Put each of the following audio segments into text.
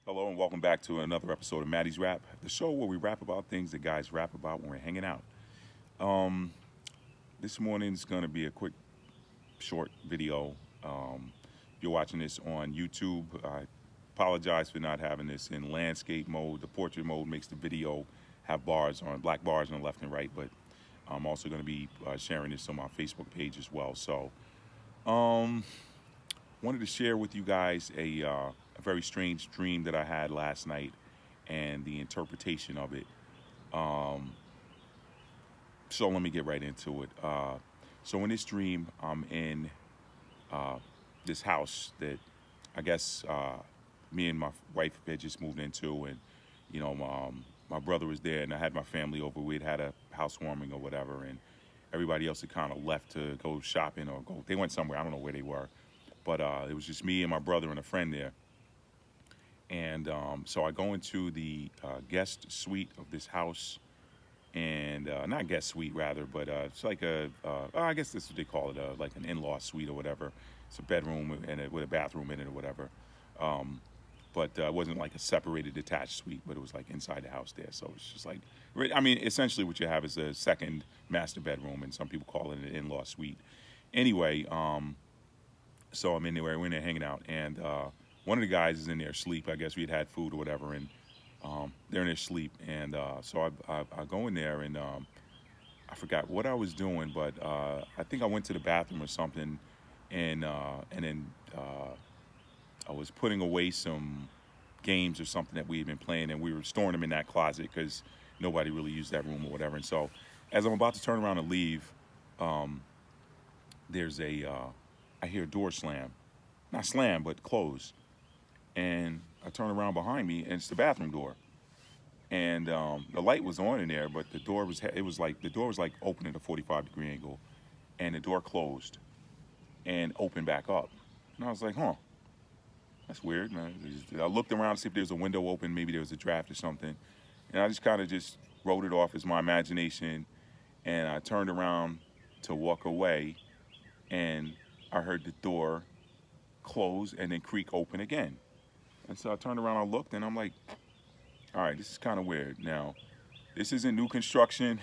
Hello and welcome back to another episode of Maddie's Rap, the show where we rap about things that guys rap about when we're hanging out. Um, this morning's gonna be a quick, short video. If you're watching this on YouTube, I apologize for not having this in landscape mode. The portrait mode makes the video have bars on, black bars on the left and right, but I'm also gonna be sharing this on my Facebook page as well. So, um, wanted to share with you guys a very strange dream that I had last night and the interpretation of it. Um, so let me get right into it. So in this dream, I'm in uh, this house that I guess me and my wife had just moved into, and my brother was there, and I had my family over. We'd had a housewarming or whatever, and everybody else had kind of left to go shopping or go. They went somewhere. I don't know where they were, but it was just me and my brother and a friend there. And so I go into the guest suite of this house, and not guest suite rather, but it's like I guess this is what they call it, like an in-law suite or whatever. It's a bedroom and with a bathroom in it or whatever. Um, but it wasn't like a separated detached suite, but it was like inside the house there. So it's just like, I mean, essentially what you have is a second master bedroom, and some people call it an in-law suite. Anyway, so I'm in there, we're in there hanging out, and one of the guys is in there asleep. I guess we had food or whatever, and they're in their sleep. And so I go in there, and I forgot what I was doing, but I think I went to the bathroom or something, and then I was putting away some games or something that we had been playing, and we were storing them in that closet because nobody really used that room or whatever. And so as I'm about to turn around and leave, um, there's I hear a door slam, not slam, but close. And I turn around behind me, and it's the bathroom door. And the light was on in there, but the door was it was like the door was like open at a 45-degree angle, and the door closed and opened back up. And I was like, huh, that's weird. And I looked around to see if there was a window open, maybe there was a draft or something, and I just kind of just wrote it off as my imagination. And I turned around to walk away, and I heard the door close and then creak open again. And so I turned around, I looked, and I'm like, all right, this is kind of weird. Now, this isn't new construction.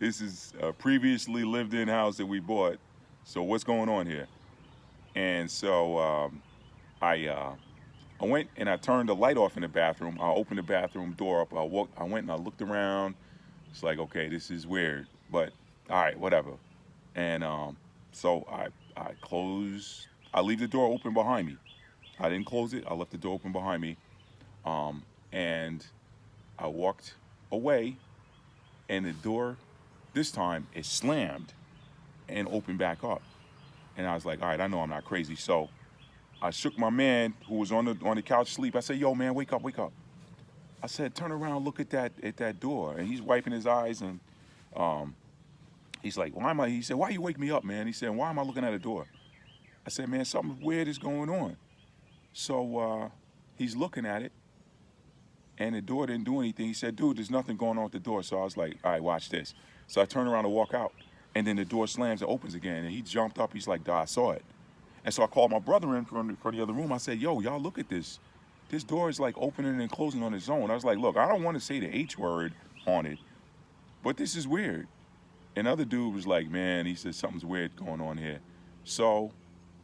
This is a previously lived in house that we bought. So what's going on here? And so I I went and I turned the light off in the bathroom. I opened the bathroom door up. I went and I looked around. It's like, okay, this is weird, but all right, whatever. And so I close. I leave the door open behind me. I didn't close it. I left the door open behind me. And I walked away, and the door this time is slammed and opened back up. And I was like, all right, I know I'm not crazy. So I shook my man who was on the couch asleep. I said, yo, man, wake up, wake up. I said, turn around, look at that door. And he's wiping his eyes, and um, he's like, why am I? He said, why you wake me up, man? He said, why am I looking at a door? I said, man, something weird is going on. So he's looking at it, and the door didn't do anything. He said, dude, there's nothing going on with the door. So I was like, all right, watch this. So I turn around to walk out, and then the door slams and opens again, and he jumped up. He's like, duh, I saw it. And so I called my brother in from the other room. I said, yo, y'all look at this. This door is like opening and closing on its own. I was like, look, I don't want to say the H word on it, but this is weird. And the other dude was like, man, he said, something's weird going on here. So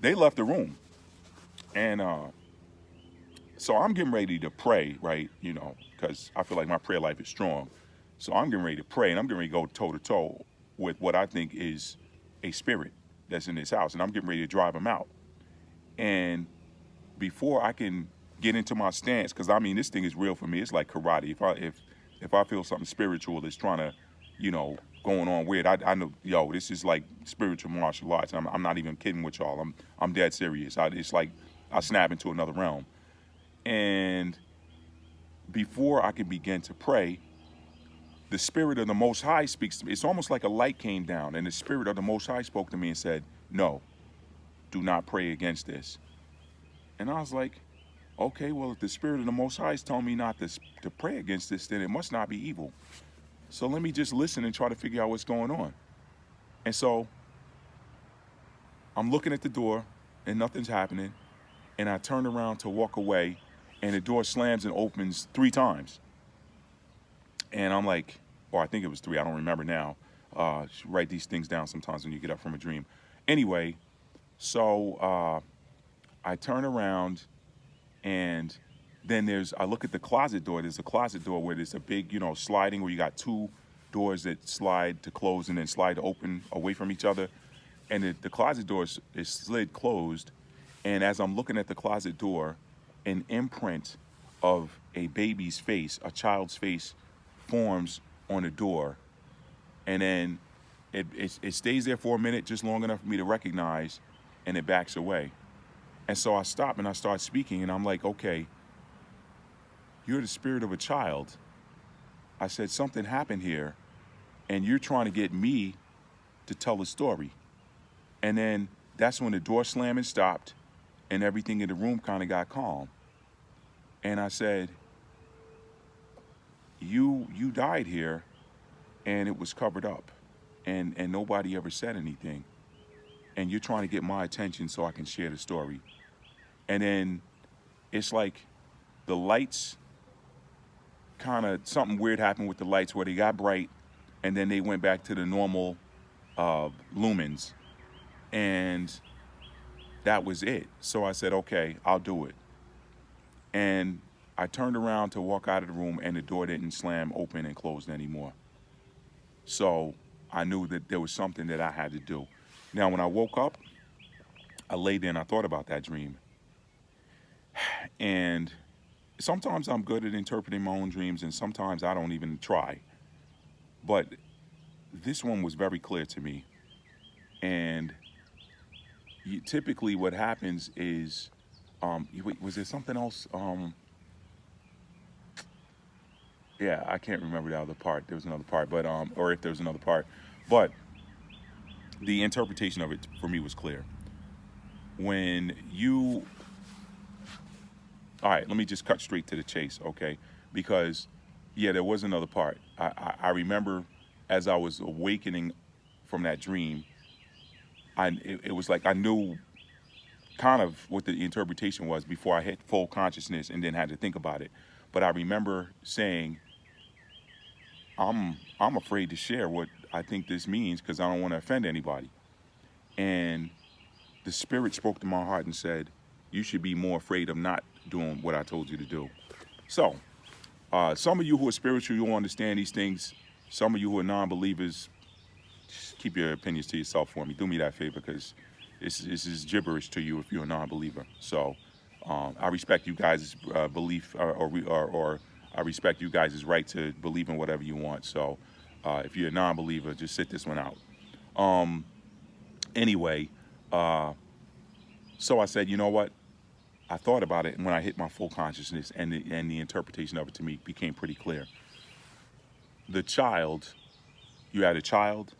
they left the room. And so I'm getting ready to pray, right? Because I feel like my prayer life is strong. So I'm getting ready to pray, and I'm getting ready to go toe to toe with what I think is a spirit that's in this house, and I'm getting ready to drive him out. And before I can get into my stance, because I mean this thing is real for me. It's like karate. If I feel something spiritual that's trying to, going on weird, I know, yo, this is like spiritual martial arts. I'm not even kidding with y'all. I'm dead serious. It's like I snap into another realm. And before I can begin to pray, the Spirit of the Most High speaks to me. It's almost like a light came down, and the Spirit of the Most High spoke to me and said, no, do not pray against this. And I was like, okay, well, if the Spirit of the Most High is telling me not to pray against this, then it must not be evil. So let me just listen and try to figure out what's going on. And so I'm looking at the door, and nothing's happening. And I turn around to walk away, and the door slams and opens 3 times. And I'm like, or I think it was 3, I don't remember now. Write these things down sometimes when you get up from a dream. Anyway, so I turn around, and then I look at the closet door. There's a closet door where there's a big, sliding, where you got 2 doors that slide to close and then slide to open away from each other. And the closet door is slid closed. And as I'm looking at the closet door, an imprint of a baby's face, a child's face, forms on the door. And then it stays there for a minute, just long enough for me to recognize, and it backs away. And so I stop and I start speaking, and I'm like, okay, you're the spirit of a child. I said, something happened here, and you're trying to get me to tell the story. And then that's when the door slamming stopped, and everything in the room kind of got calm. And I said, you died here, and it was covered up, and nobody ever said anything. And you're trying to get my attention so I can share the story. And then it's like the lights, something weird happened with the lights where they got bright, and then they went back to the normal lumens. And that was it. So I said, okay, I'll do it. And I turned around to walk out of the room, and the door didn't slam open and close anymore. So I knew that there was something that I had to do. Now, when I woke up, I laid there and I thought about that dream. And sometimes I'm good at interpreting my own dreams, and sometimes I don't even try. But this one was very clear to me. And typically what happens is, was there something else? Yeah, I can't remember the other part. There was another part, but or if there was another part. But the interpretation of it for me was clear. All right, let me just cut straight to the chase, okay? Because, yeah, there was another part. I remember as I was awakening from that dream, it was like I knew kind of what the interpretation was before I hit full consciousness and then had to think about it. But I remember saying, I'm afraid to share what I think this means because I don't want to offend anybody. And the Spirit spoke to my heart and said, you should be more afraid of not doing what I told you to do. So, some of you who are spiritual, you'll understand these things. Some of you who are non-believers, just keep your opinions to yourself for me. Do me that favor, because this is gibberish to you if you're a non-believer. So, I respect you guys' belief, or I respect you guys' right to believe in whatever you want. So, if you're a non-believer, just sit this one out. Anyway, so I said, you know what? I thought about it, and when I hit my full consciousness, and the interpretation of it to me became pretty clear. You had a child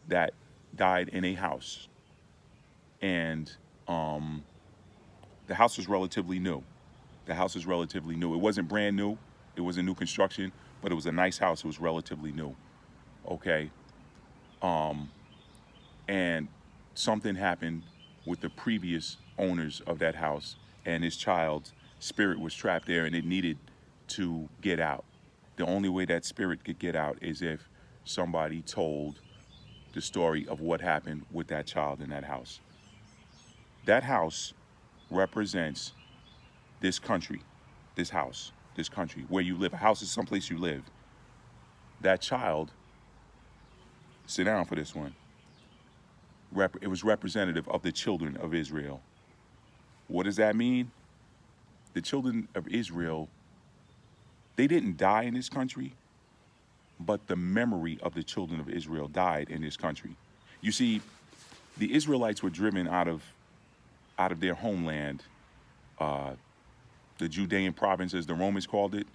that died in a house, and the house was relatively new. It wasn't brand new. It was a new construction, but it was a nice house. It was relatively new. Okay. And something happened with the previous owners of that house, and his child's spirit was trapped there, and it needed to get out. The only way that spirit could get out is if somebody told the story of what happened with that child in that house. That house represents this country, this country where you live. A house is someplace you live. That child, sit down for this one, it was representative of the children of Israel. What does that mean? The children of Israel, they didn't die in this country, but the memory of the children of Israel died in this country. You see, the Israelites were driven out of their homeland, the Judean province, as the Romans called it,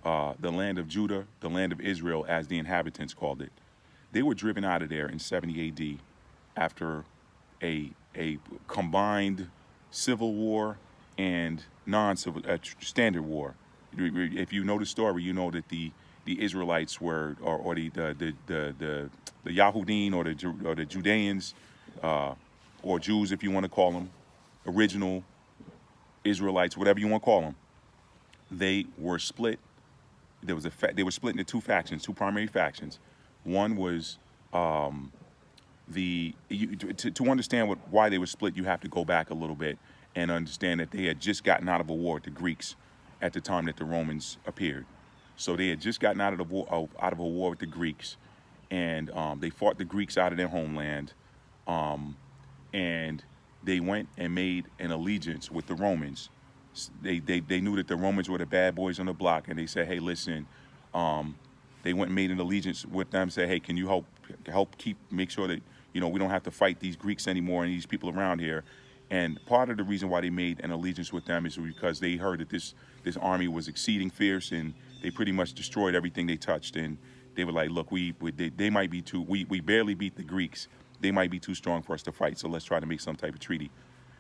the land of Judah, the land of Israel, as the inhabitants called it. They were driven out of there in 70 AD after a combined civil war and non-civil standard war. If you know the story, you know that the Israelites were, or the Yahudim, or the Judeans, or Jews, if you want to call them, original Israelites, whatever you want to call them. they were split. They were split into two factions, two primary factions. One was to understand why they were split, you have to go back a little bit and understand that they had just gotten out of a war with the Greeks at the time that the Romans appeared. So they had just gotten out of a war with the Greeks, and they fought the Greeks out of their homeland, and they went and made an allegiance with the Romans. They knew that the Romans were the bad boys on the block, and they said, hey, listen, they went and made an allegiance with them, said, hey, can you help make sure that, we don't have to fight these Greeks anymore and these people around here. And part of the reason why they made an allegiance with them is because they heard that this army was exceeding fierce, and they pretty much destroyed everything they touched. And they were like, look, they might be we barely beat the Greeks. They might be too strong for us to fight, so let's try to make some type of treaty.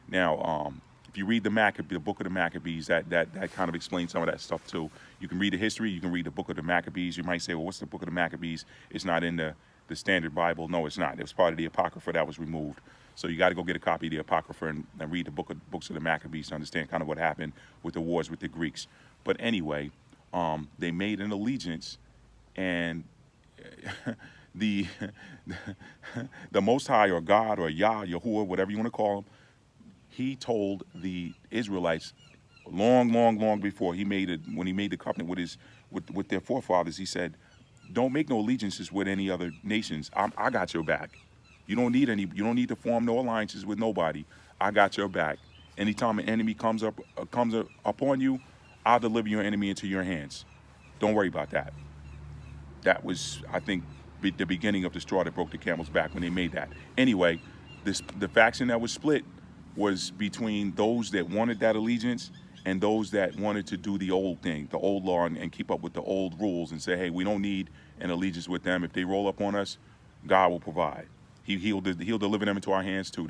Now, if you read the book of the Maccabees, that kind of explains some of that stuff too. You can read the history, you can read the book of the Maccabees. You might say, well, what's the book of the Maccabees? It's not in the standard Bible. No, it's not. It was part of the Apocrypha that was removed. So you got to go get a copy of the Apocrypha and read the books of the Maccabees to understand kind of what happened with the wars with the Greeks. But anyway, they made an allegiance, and the Most High, or God, or Yah, Yahuwah, whatever you want to call him, he told the Israelites long before when he made the covenant with their forefathers, he said, don't make no allegiances with any other nations. I got your back. You don't need to form no alliances with nobody. I got your back. Anytime an enemy comes upon you, I'll deliver your enemy into your hands. Don't worry about that. That was, I think, the beginning of the straw that broke the camel's back when they made that. Anyway, the faction that was split was between those that wanted that allegiance and those that wanted to do the old thing, the old law, and keep up with the old rules and say, hey, we don't need an allegiance with them. If they roll up on us, God will provide. He'll deliver them into our hands too.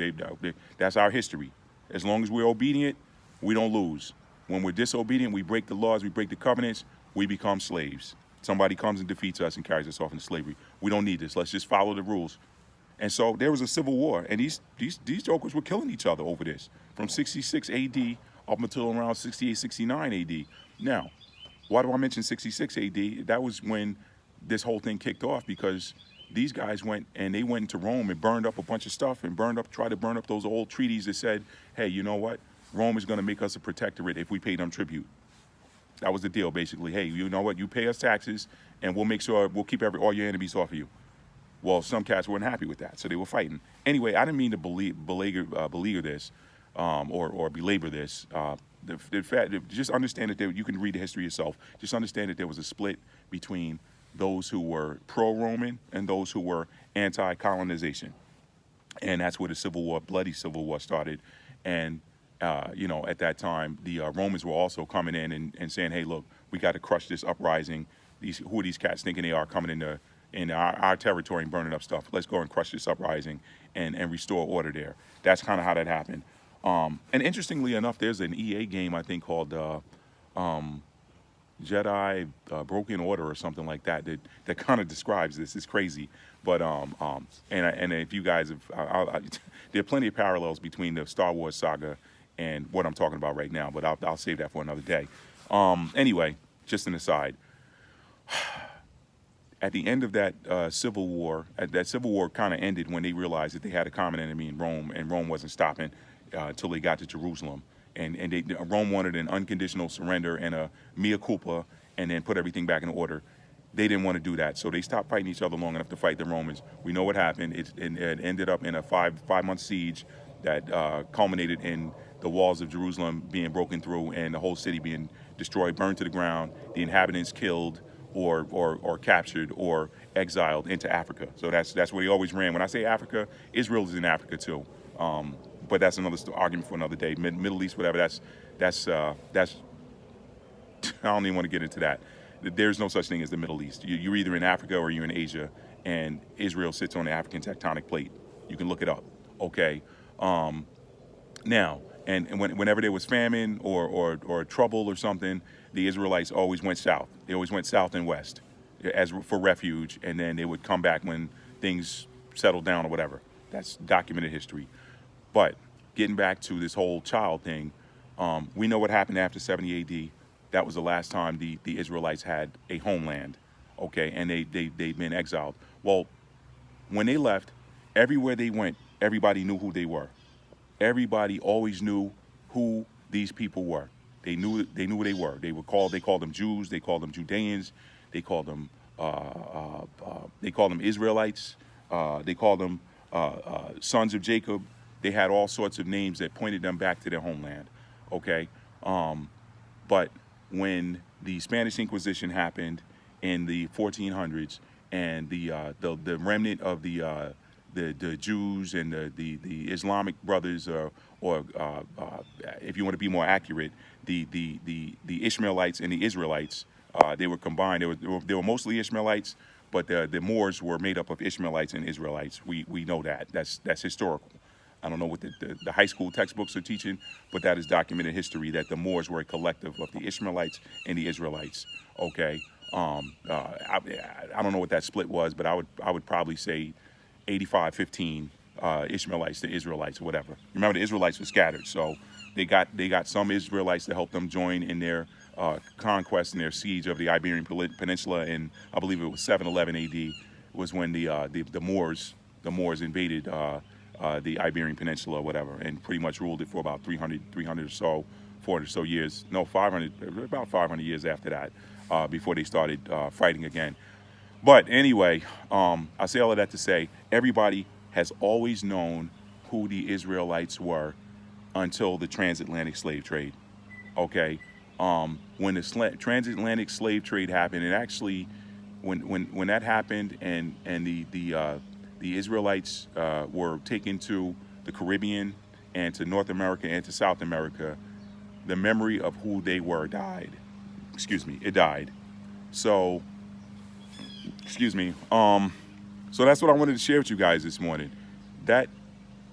That's our history. As long as we're obedient, we don't lose. When we're disobedient, we break the laws, we break the covenants, we become slaves. Somebody comes and defeats us and carries us off into slavery. We don't need this. Let's just follow the rules. And so there was a civil war, and these jokers were killing each other over this from 66 AD up until around 68, 69 AD. Now, why do I mention 66 AD? That was when this whole thing kicked off, because these guys went into Rome and burned up a bunch of stuff and tried to burn up those old treaties that said, hey, you know what? Rome is going to make us a protectorate if we pay them tribute. That was the deal, basically. Hey, you know what? You pay us taxes, and we'll make sure we'll keep all your enemies off of you. Well, some cats weren't happy with that, so they were fighting. Anyway, I didn't mean to beleaguer this or belabor this. The fact, just understand that you can read the history yourself. Just understand that there was a split between those who were pro-Roman and those who were anti-colonization, and that's where the civil war, bloody civil war, started. And at that time, the Romans were also coming in and saying, hey, look, we got to crush this uprising. Who are these cats thinking they are, coming in our territory and burning up stuff? Let's go and crush this uprising and restore order there. That's kind of how that happened. And interestingly enough, there's an EA game, I think, called Jedi Broken Order or something like that kind of describes this. It's crazy. But and if you guys have, there are plenty of parallels between the Star Wars saga and what I'm talking about right now, but I'll save that for another day. Anyway, just an aside. At the end of that civil war, that civil war kind of ended when they realized that they had a common enemy in Rome, and Rome wasn't stopping until they got to Jerusalem. And Rome wanted an unconditional surrender and a mea culpa, and then put everything back in order. They didn't want to do that, so they stopped fighting each other long enough to fight the Romans. We know what happened. It ended up in a five-month siege that culminated in the walls of Jerusalem being broken through and the whole city being destroyed, burned to the ground, the inhabitants killed or captured or exiled into Africa. So that's where he always ran. When I say Africa, Israel is in Africa too. But that's another argument for another day. Middle East, whatever. That's I don't even want to get into that. There's no such thing as the Middle East. You're either in Africa or you're in Asia, and Israel sits on the African tectonic plate. You can look it up. Okay. Now, and whenever there was famine or trouble or something, the Israelites always went south. They always went south and west for refuge, and then they would come back when things settled down or whatever. That's documented history. But getting back to this whole child thing, we know what happened after 70 AD. that was the last time the Israelites had a homeland, okay, and they'd been exiled. Well, when they left, everywhere they went, everybody knew who they were. Everybody always knew who these people were. They knew who they were. They called them Jews. They called them Judeans. They called them Israelites. They called them sons of Jacob. They had all sorts of names that pointed them back to their homeland. Okay, but when the Spanish Inquisition happened in the 1400s, and the remnant of the Jews and the Islamic brothers, or if you want to be more accurate, the Ishmaelites and the Israelites, they were combined. They were mostly Ishmaelites, but the Moors were made up of Ishmaelites and Israelites. We know that. That's historical. I don't know what the high school textbooks are teaching, but that is documented history, that the Moors were a collective of the Ishmaelites and the Israelites. Okay, I don't know what that split was, but I would probably say 85-15 Ishmaelites to Israelites, or whatever. Remember, the Israelites were scattered, so they got some Israelites to help them join in their conquest and their siege of the Iberian Peninsula. And I believe it was 711 AD was when the Moors invaded the Iberian Peninsula, or whatever, and pretty much ruled it for about 300 or so, 400 or so years. No, 500, about 500 years after that, before they started fighting again. But anyway, I say all of that to say everybody has always known who the Israelites were until the transatlantic slave trade. Okay, when the transatlantic slave trade happened, and actually, when that happened, and the Israelites were taken to the Caribbean and to North America and to South America, the memory of who they were died. Excuse me, it died. So, excuse me. So that's what I wanted to share with you guys this morning. That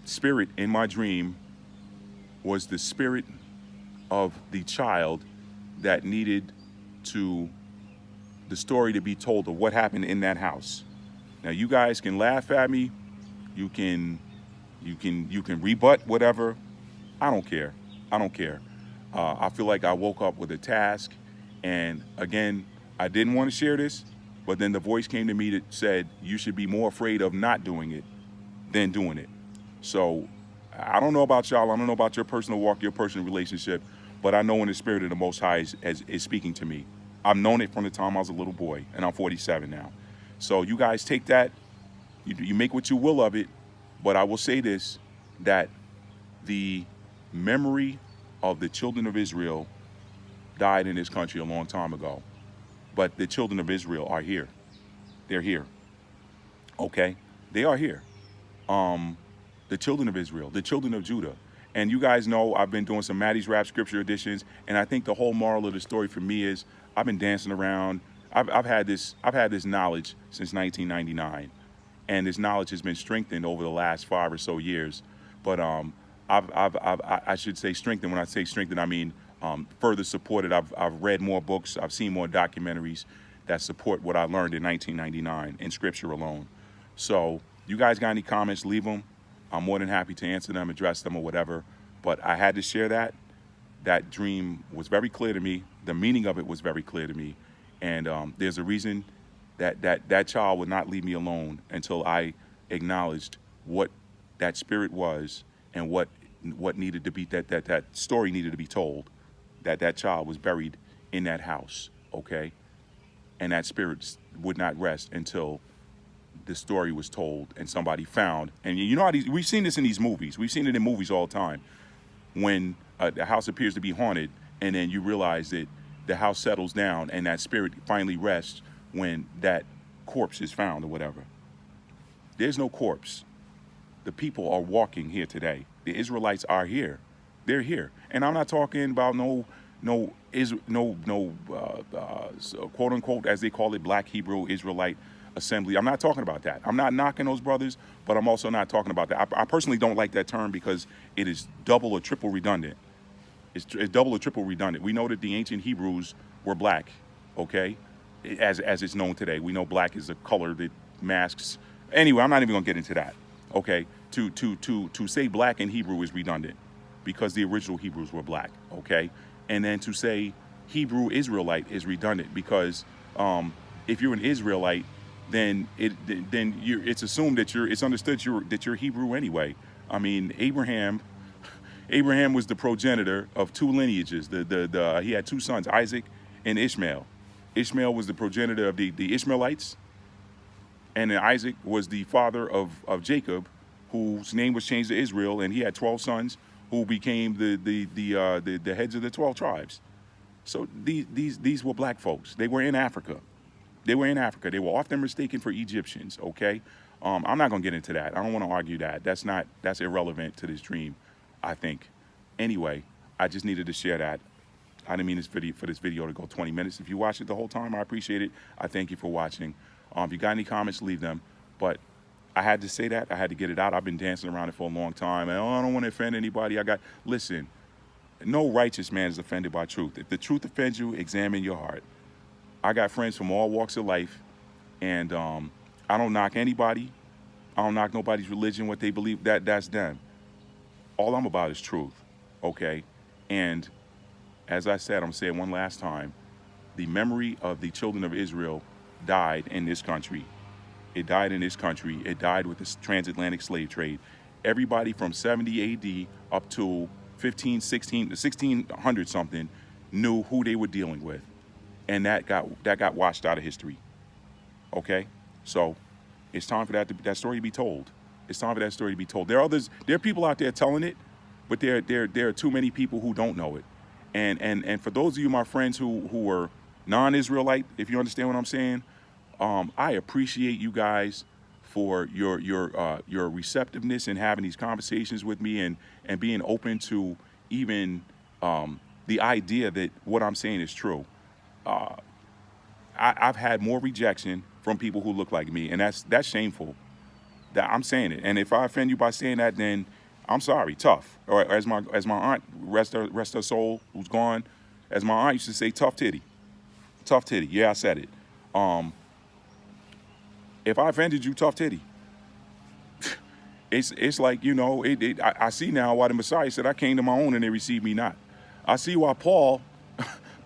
spirit in my dream was the spirit of the child that needed the story to be told of what happened in that house. Now, you guys can laugh at me. You can rebut whatever. I don't care. I don't care. I feel like I woke up with a task, and again, I didn't want to share this, but then the voice came to me that said you should be more afraid of not doing it than doing it. So I don't know about y'all. I don't know about your personal walk, your personal relationship, but I know when the Spirit of the Most High is speaking to me. I've known it from the time I was a little boy, and I'm 47 now. So you guys take that, you make what you will of it, but I will say this, that the memory of the children of Israel died in this country a long time ago, but the children of Israel are here. They're here. Okay? They are here. The children of Israel, the children of Judah. And you guys know I've been doing some Maddie's Rap Scripture editions, and I think the whole moral of the story for me is I've been dancing around. I've had this knowledge since 1999, and this knowledge has been strengthened over the last 5 or so years. But I should say strengthened. When I say strengthened, I mean further supported. I've read more books. I've seen more documentaries that support what I learned in 1999 in Scripture alone. So you guys got any comments? Leave them. I'm more than happy to answer them, address them, or whatever. But I had to share that. That dream was very clear to me. The meaning of it was very clear to me. And there's a reason that child would not leave me alone until I acknowledged what that spirit was and what needed to be, that story needed to be told, that child was buried in that house, okay? And that spirit would not rest until the story was told and somebody found. And you know how we've seen this in these movies. We've seen it in movies all the time. When the house appears to be haunted, and then you realize that the house settles down and that spirit finally rests when that corpse is found or whatever. There's no corpse. The people are walking here today. The Israelites are here. They're here. And I'm not talking about no quote unquote, as they call it, Black Hebrew Israelite assembly. I'm not talking about that. I'm not knocking those brothers, but I'm also not talking about that. I personally don't like that term because it is double or triple redundant. It's double or triple redundant. We know that the ancient Hebrews were black, okay? As it's known today. We know black is a color that masks. Anyway, I'm not even gonna get into that, okay? To say black in Hebrew is redundant because the original Hebrews were black, okay? And then to say Hebrew Israelite is redundant because if you're an Israelite, then it's assumed that it's understood that you're Hebrew anyway. I mean, Abraham was the progenitor of two lineages. He had two sons, Isaac and Ishmael. Ishmael was the progenitor of the Ishmaelites, and then Isaac was the father of Jacob, whose name was changed to Israel, and he had 12 sons who became the heads of the 12 tribes. So these were black folks. They were in Africa. They were in Africa. They were often mistaken for Egyptians. Okay, I'm not gonna get into that. I don't want to argue that. That's irrelevant to this dream, I think. Anyway, I just needed to share that. I didn't mean this video to go 20 minutes. If you watched it the whole time, I appreciate it. I thank you for watching. If you got any comments, leave them. But I had to say that. I had to get it out. I've been dancing around it for a long time. And I don't want to offend anybody. Listen, no righteous man is offended by truth. If the truth offends you, examine your heart. I got friends from all walks of life, and I don't knock anybody. I don't knock nobody's religion, what they believe. That's them. All I'm about is truth, okay? And as I said, I'm going to say it one last time, the memory of the children of Israel died in this country. It died in this country. It died with the transatlantic slave trade. Everybody from 70 AD up to 1600 something knew who they were dealing with. And that got washed out of history. Okay? So it's time for that story to be told. It's time for that story to be told. There are people out there telling it, but there are too many people who don't know it. And for those of you, my friends who are non-Israelite, if you understand what I'm saying, I appreciate you guys for your receptiveness in having these conversations with me and being open to even the idea that what I'm saying is true. I've had more rejection from people who look like me, and that's shameful. That I'm saying it, and if I offend you by saying that, then I'm sorry, tough. Or as my aunt, rest her soul, who's gone, as my aunt used to say, tough titty. Tough titty. Yeah, I said it. If I offended you, tough titty. It's like, you know, I see now why the Messiah said, I came to my own and they received me not. I see why Paul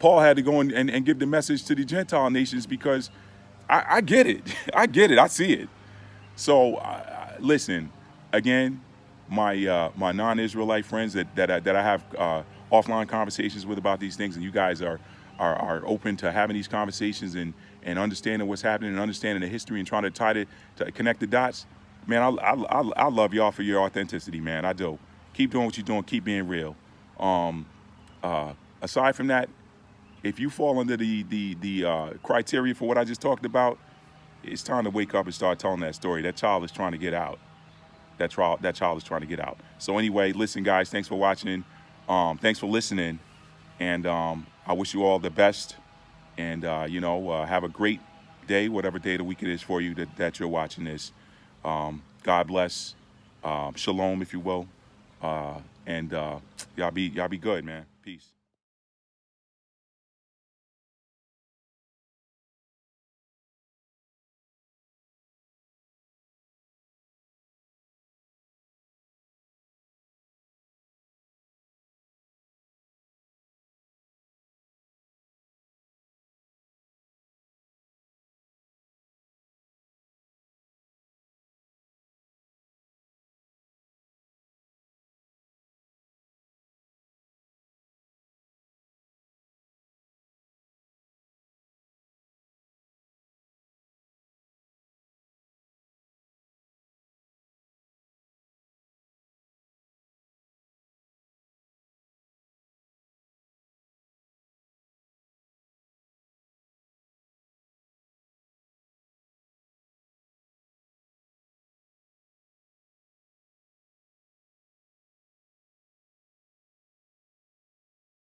had to go and give the message to the Gentile nations, because I get it. I get it. I see it. So listen, again, my non-Israelite friends that I have offline conversations with about these things, and you guys are open to having these conversations and understanding what's happening and understanding the history and trying to connect the dots. Man, I love y'all for your authenticity, man. I do. Keep doing what you're doing. Keep being real. Aside from that, if you fall under the criteria for what I just talked about, it's time to wake up and start telling that story. That child is trying to get out. That child is trying to get out. So anyway, listen, guys, thanks for watching. Thanks for listening. And I wish you all the best. And, have a great day, whatever day of the week it is for you that you're watching this. God bless. Shalom, if you will. And y'all be good, man. Peace.